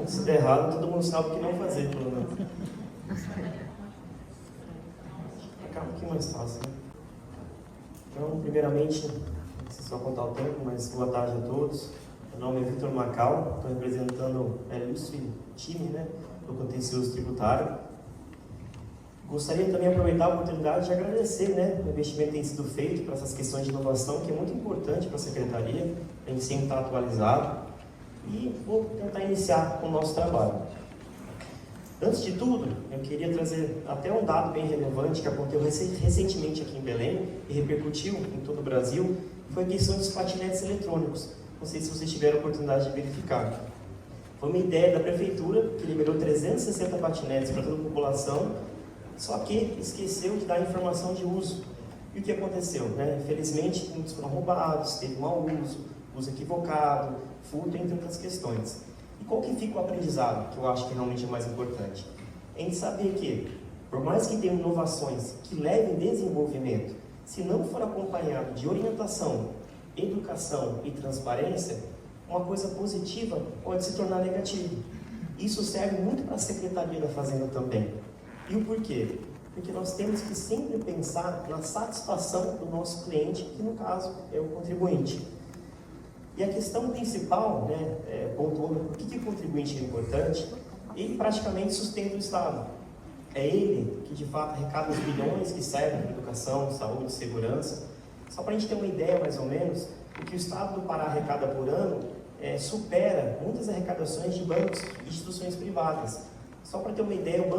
Se der errado, todo mundo sabe o que não fazer, pelo menos. Fica um pouquinho mais fácil, né? Então, primeiramente, não sei se vai contar o tempo, mas boa tarde a todos. Meu nome é Vitor Macau, estou representando o ilustre time, né, do contencioso tributário. Gostaria também de aproveitar a oportunidade de agradecer, né, o investimento que tem sido feito para essas questões de inovação, que é muito importante para a Secretaria, a gente sempre está atualizado. E vou tentar iniciar com o nosso trabalho. Antes de tudo, eu queria trazer até um dado bem relevante que aconteceu recentemente aqui em Belém e repercutiu em todo o Brasil, foi a questão dos patinetes eletrônicos. Não sei se vocês tiveram a oportunidade de verificar. Foi uma ideia da Prefeitura, que liberou 360 patinetes para toda a população, só que esqueceu de dar informação de uso. E o que aconteceu? Né? Infelizmente, muitos foram roubados, teve mau uso equivocado, furto, entre outras questões. E qual que fica o aprendizado, que eu acho que realmente é mais importante? É em saber que, por mais que tenham inovações que levem desenvolvimento, se não for acompanhado de orientação, educação e transparência, uma coisa positiva pode se tornar negativa. Isso serve muito para a Secretaria da Fazenda também. E o porquê? Porque nós temos que sempre pensar na satisfação do nosso cliente, que no caso é o contribuinte. E a questão principal, né, pontuando por que o contribuinte é importante, ele praticamente sustenta o Estado. É ele que de fato arrecada os bilhões que servem para educação, saúde, segurança. Só para a gente ter uma ideia mais ou menos, o que o Estado do Pará arrecada por ano supera muitas arrecadações de bancos e instituições privadas. Só para ter uma ideia, o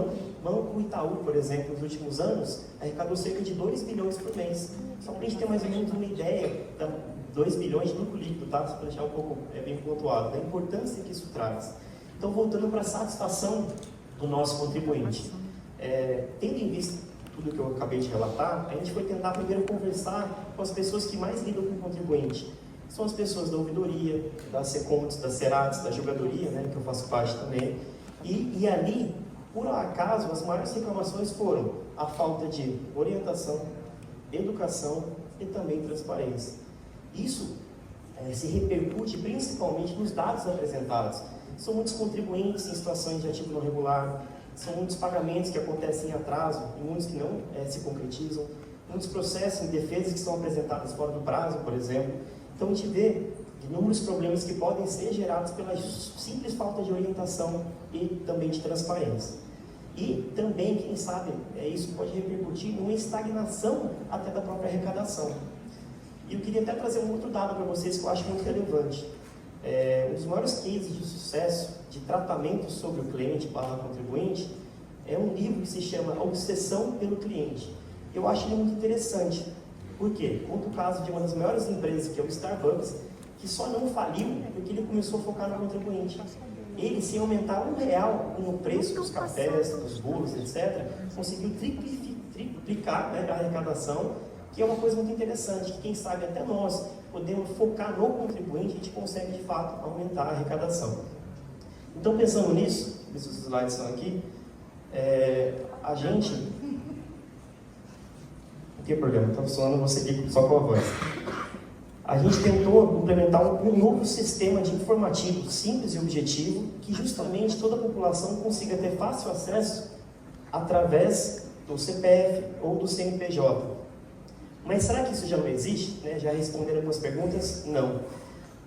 Banco Itaú, por exemplo, nos últimos anos, arrecadou cerca de 2 bilhões por mês. Só para a gente ter mais ou menos uma ideia, 2 bilhões de lucro líquido, tá? Só para deixar um pouco bem pontuado, da importância que isso traz. Então, voltando para a satisfação do nosso contribuinte. Tendo em vista tudo que eu acabei de relatar, a gente foi tentar primeiro conversar com as pessoas que mais lidam com o contribuinte. São as pessoas da ouvidoria, da Secontes, da Serats, da julgadoria, né, que eu faço parte também. E ali, por acaso, as maiores reclamações foram a falta de orientação, educação e também transparência. Isso se repercute principalmente nos dados apresentados. São muitos contribuintes em situações de ativo não regular, são muitos pagamentos que acontecem em atraso e muitos que não se concretizam, muitos processos em defesas que são apresentados fora do prazo, por exemplo. Então a gente vê inúmeros problemas que podem ser gerados pela simples falta de orientação e também de transparência. E também, quem sabe, isso pode repercutir numa estagnação até da própria arrecadação. E eu queria até trazer um outro dado para vocês que eu acho muito relevante. Um dos maiores cases de sucesso de tratamento sobre o cliente/contribuinte é um livro que se chama A Obsessão pelo Cliente. Eu acho ele muito interessante. Por quê? Conta o caso de uma das maiores empresas, que é o Starbucks, que só não faliu porque ele começou a focar no contribuinte. Ele, sem aumentar R$1 no preço dos cafés, dos bolos, etc., conseguiu triplicar, né, a arrecadação, que é uma coisa muito interessante, que quem sabe até nós podemos focar no contribuinte, a gente consegue de fato aumentar a arrecadação. Então, pensando nisso, ver se os slides estão aqui, a gente... Não tem problema, está funcionando, eu vou seguir só com a voz. A gente tentou implementar um novo sistema de informativo simples e objetivo, que justamente toda a população consiga ter fácil acesso através do CPF ou do CNPJ. Mas será que isso já não existe? Já responderam algumas perguntas? Não.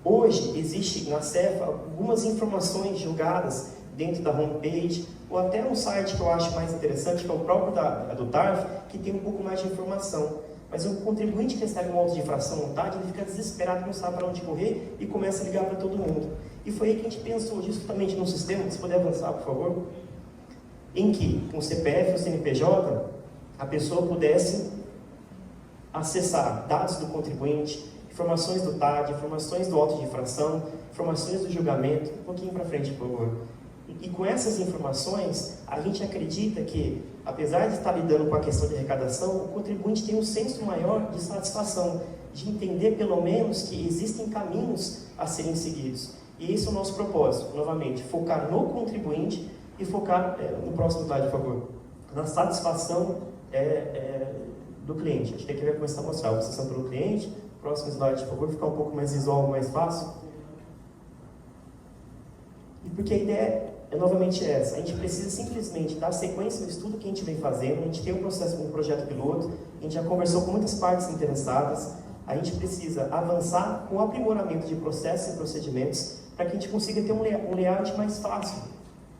Hoje existe na Cefa algumas informações jogadas dentro da homepage, ou até um site que eu acho mais interessante, que é o próprio do TARF, que tem um pouco mais de informação. Mas o contribuinte que recebe uma auto de infração ou TAD, ele fica desesperado, não sabe para onde correr e começa a ligar para todo mundo. E foi aí que a gente pensou justamente num sistema, se puder avançar, por favor, em que, com o CPF ou o CNPJ, a pessoa pudesse acessar dados do contribuinte, informações do TAD, informações do auto de infração, informações do julgamento. Um pouquinho para frente, por favor. E com essas informações, a gente acredita que, apesar de estar lidando com a questão de arrecadação, o contribuinte tem um senso maior de satisfação, de entender pelo menos que existem caminhos a serem seguidos. E esse é o nosso propósito, novamente, focar no contribuinte e focar, no próximo slide, por favor, na satisfação do cliente. Acho que aqui vai começar a mostrar a obsessão pelo cliente. Próximo slide, por favor, ficar um pouco mais visual, mais fácil. E porque a ideia é novamente essa. A gente precisa simplesmente dar sequência no estudo que a gente vem fazendo. A gente tem um projeto piloto, a gente já conversou com muitas partes interessadas. A gente precisa avançar com o aprimoramento de processos e procedimentos para que a gente consiga ter um layout mais fácil.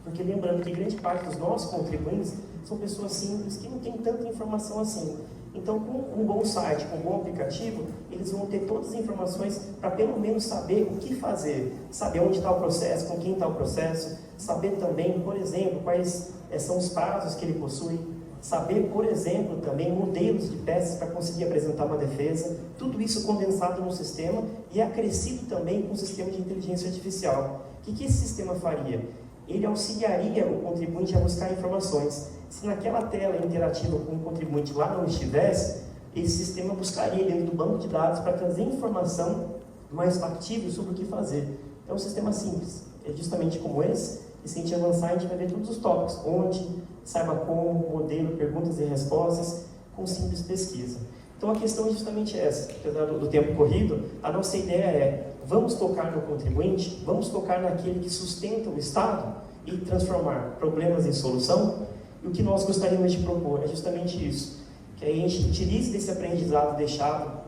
Porque lembrando que grande parte dos nossos contribuintes são pessoas simples que não têm tanta informação assim. Então, com um bom site, com um bom aplicativo, eles vão ter todas as informações para pelo menos saber o que fazer, saber onde está o processo, com quem está o processo, saber também, por exemplo, quais são os prazos que ele possui, saber, por exemplo, também modelos de peças para conseguir apresentar uma defesa, tudo isso condensado no sistema e acrescido também com o sistema de inteligência artificial. O que esse sistema faria? Ele auxiliaria o contribuinte a buscar informações. Se naquela tela interativa com o contribuinte lá não estivesse, esse sistema buscaria dentro do banco de dados para trazer informação mais factível sobre o que fazer. É um sistema simples, é justamente como esse, e se a gente avançar, a gente vai ver todos os tópicos, onde, saiba como, modelo, perguntas e respostas, com simples pesquisa. Então a questão é justamente essa, apesar do tempo corrido, a nossa ideia é, vamos tocar no contribuinte, vamos tocar naquele que sustenta o Estado e transformar problemas em solução. E o que nós gostaríamos de propor é justamente isso, que a gente utilize desse aprendizado deixado,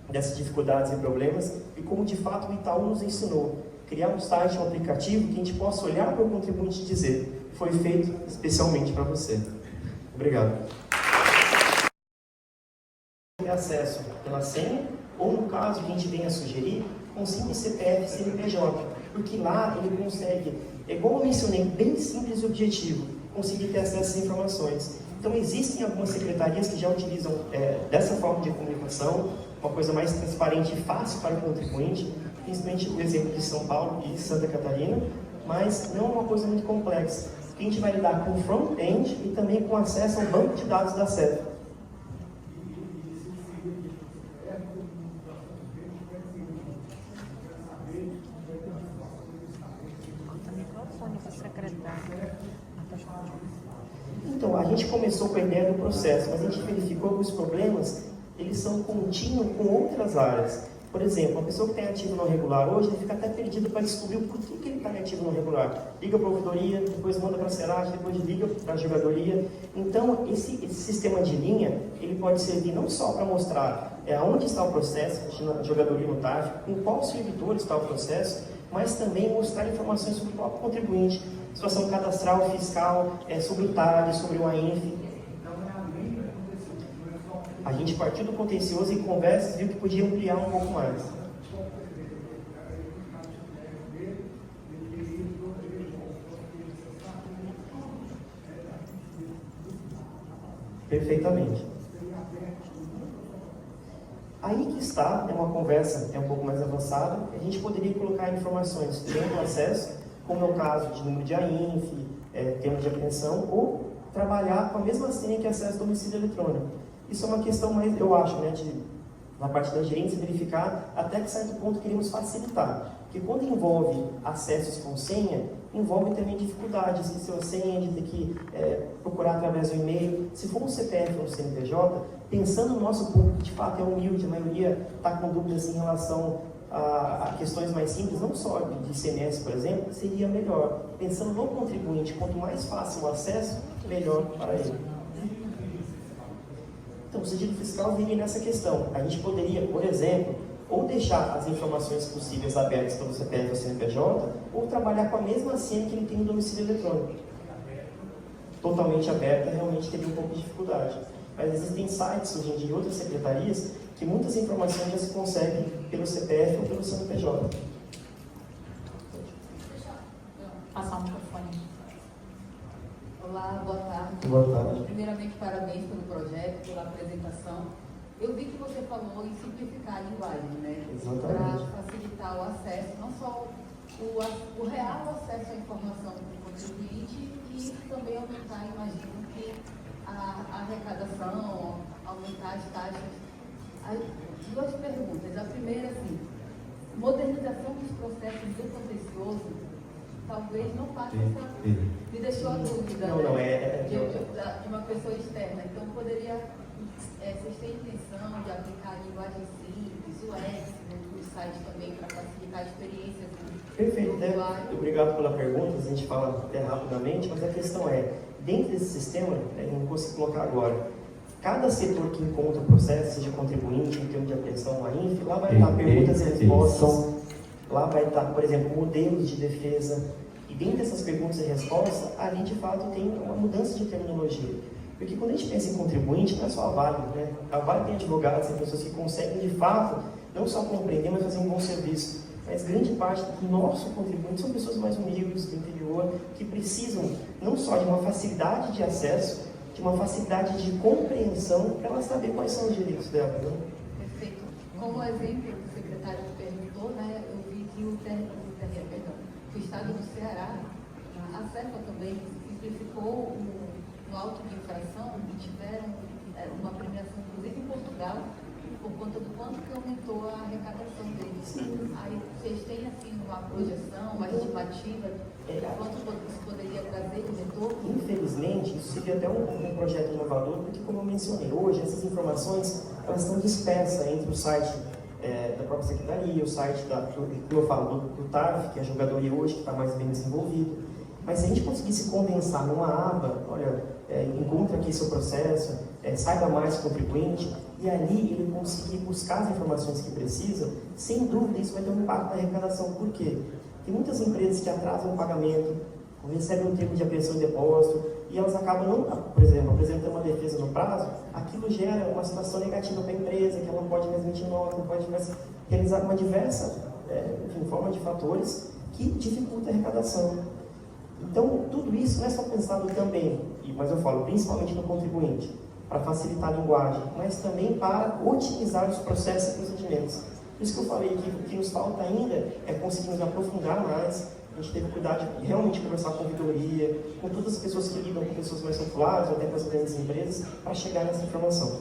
dessas dificuldades e problemas, e como de fato o Itaú nos ensinou, criar um site, um aplicativo que a gente possa olhar para o contribuinte e dizer, foi feito especialmente para você. Obrigado. Ter acesso pela senha, ou no caso que a gente venha sugerir, com simples CPF e CNPJ, porque lá ele consegue, igual eu mencionei, bem simples e objetivo, conseguir ter acesso às informações. Então existem algumas secretarias que já utilizam dessa forma de comunicação, uma coisa mais transparente e fácil para o contribuinte, principalmente o exemplo de São Paulo e Santa Catarina, mas não é uma coisa muito complexa. A gente vai lidar com o front-end e também com acesso ao banco de dados da CEF. Então, a gente começou com a ideia do processo, mas a gente verificou que os problemas, eles são contínuos com outras áreas. Por exemplo, uma pessoa que tem ativo não regular hoje, ele fica até perdido para descobrir o porquê que ele está em ativo não regular. Liga para a ouvidoria, depois manda para a Serasa, depois liga para a jogadoria. Então, esse sistema de linha, ele pode servir não só para mostrar onde está o processo, na jogadoria no TAF, em qual servidor está o processo, mas também mostrar informações sobre o próprio contribuinte, situação cadastral, fiscal, sobre o TAD, sobre o AINF. A gente partiu do contencioso e conversas viu que podia ampliar um pouco mais. Perfeitamente. Aí que está, é uma conversa um pouco mais avançada, a gente poderia colocar informações dentro do acesso, como é o caso de número de AINF, termo de apreensão, ou trabalhar com a mesma senha que acesso ao domicílio eletrônico. Isso é uma questão mais, eu acho, na parte da gerência, verificar até que certo ponto queremos facilitar. Porque quando envolve acessos com senha, envolve também dificuldades, esquecer a senha, de ter que procurar através do e-mail. Se for um CPF ou um CNPJ, pensando no nosso público, que de fato é humilde, a maioria está com dúvidas em relação a questões mais simples, não só de ICMS, por exemplo, seria melhor. Pensando no contribuinte, quanto mais fácil o acesso, melhor para ele. Então, o sigilo fiscal vive nessa questão. A gente poderia, por exemplo, ou deixar as informações possíveis abertas pelo CPF ou CNPJ, ou trabalhar com a mesma senha que ele tem no domicílio eletrônico. Totalmente aberta, realmente teria um pouco de dificuldade. Mas existem sites hoje em dia, outras secretarias, que muitas informações já se conseguem pelo CPF ou pelo CNPJ. Passar um microfone. Olá, boa tarde. Boa tarde. Primeiramente, parabéns pelo projeto, pela apresentação. Eu vi que você falou em simplificar a linguagem, né? Exatamente. Para facilitar o acesso, não só o real acesso à informação do contribuinte e também aumentar, imagino que a arrecadação, aumentar as taxas. Duas perguntas. A primeira, assim, modernização dos processos do contencioso, talvez não faça essa... Me deixou a dúvida, Não, né? é de uma pessoa externa. Então, poderia vocês têm intenção de aplicar a linguagem simples, o UX, no site também, para facilitar a experiência do Perfeito, né? usuário? Obrigado pela pergunta, a gente fala até rapidamente, mas a questão é, dentro desse sistema, eu não consigo colocar agora, cada setor que encontra o processo, seja contribuinte, em termos de apreensão, a INF, lá vai estar perguntas e respostas, lá vai estar, por exemplo, modelos de defesa, e dentro dessas perguntas e respostas, ali de fato tem uma mudança de terminologia. Porque quando a gente pensa em contribuinte, não é só a Vale, né? A Vale tem advogados, tem pessoas que conseguem de fato, não só compreender, mas fazer um bom serviço. Mas grande parte do nosso contribuinte são pessoas mais humildes, do interior, que precisam não só de uma facilidade de acesso, de uma facilidade de compreensão para ela saber quais são os direitos dela. Né? Perfeito. Como exemplo, o secretário perguntou, né, eu vi que o Estado do Ceará, a CEPA também simplificou o auto de infração e tiveram uma premiação, inclusive em Portugal, por conta do quanto que aumentou a arrecadação deles. Sim. Aí vocês têm assim, uma projeção, uma estimativa de quanto isso poderia trazer de retorno? Infelizmente, isso seria até um projeto inovador, porque como eu mencionei, hoje essas informações elas estão dispersas entre o site da própria secretaria, o site como eu falo, do TARF, que é a jogadoria hoje, que está mais bem desenvolvido. Mas se a gente conseguisse condensar numa aba, olha, encontre aqui seu processo, saiba mais contribuinte, e ali ele conseguir buscar as informações que precisa, sem dúvida isso vai ter um impacto na arrecadação. Por quê? Tem muitas empresas que atrasam o pagamento, recebem um termo de apreensão de depósito, e elas acabam não, por exemplo, apresentando uma defesa no prazo, aquilo gera uma situação negativa para a empresa, que ela não pode mais emitir nota, não pode mais realizar uma diversa forma de fatores que dificulta a arrecadação. Então, tudo isso não é só pensado também, mas eu falo principalmente no contribuinte, para facilitar a linguagem, mas também para otimizar os processos e procedimentos. Por isso que eu falei que o que nos falta ainda é conseguir nos aprofundar mais. A gente teve cuidado de realmente conversar com a ouvidoria, com todas as pessoas que lidam com pessoas mais populares, ou até com as grandes empresas, para chegar nessa informação.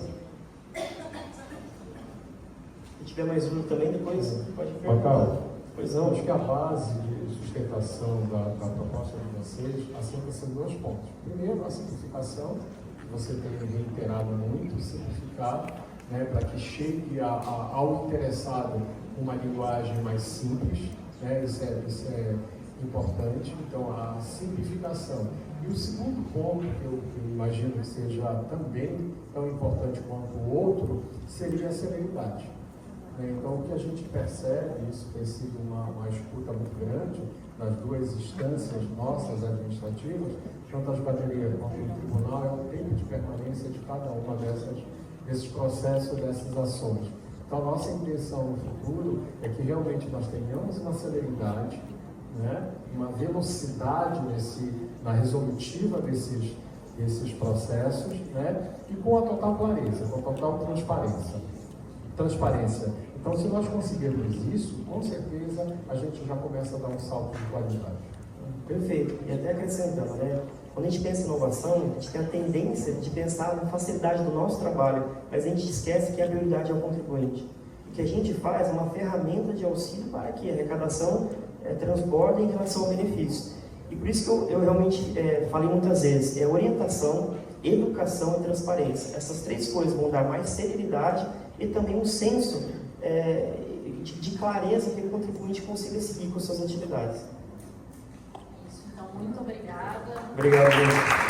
Se tiver mais um também, depois pode perguntar. Pois não. Acho que a base de sustentação da proposta de vocês assenta-se em 2 pontos. Primeiro, a simplificação, que você tem reiterado muito, simplificar, né, para que chegue ao interessado uma linguagem mais simples, né, isso é importante. Então, a simplificação. E o segundo ponto, que eu imagino que seja também tão importante quanto o outro, seria a celeridade. Então, o que a gente percebe, isso tem sido uma escuta muito grande nas 2 instâncias nossas administrativas, tanto a jogadoria quanto o tribunal, é o tempo de permanência de cada uma desses processos, dessas ações. Então, a nossa intenção no futuro é que realmente nós tenhamos uma celeridade, né, uma velocidade na resolutiva desses processos, né, e com a total clareza, com a total transparência. Então, se nós conseguirmos isso, com certeza a gente já começa a dar um salto de qualidade. Perfeito. E até acrescentando, né? Quando a gente pensa em inovação, a gente tem a tendência de pensar na facilidade do nosso trabalho, mas a gente esquece que a prioridade é o contribuinte. O que a gente faz é uma ferramenta de auxílio para que a arrecadação transborde em relação ao benefício. E por isso que eu realmente falei muitas vezes, orientação, educação e transparência. Essas 3 coisas vão dar mais celeridade e também um senso de clareza que o contribuinte consiga seguir com suas atividades. Então, muito obrigada. Obrigado, gente.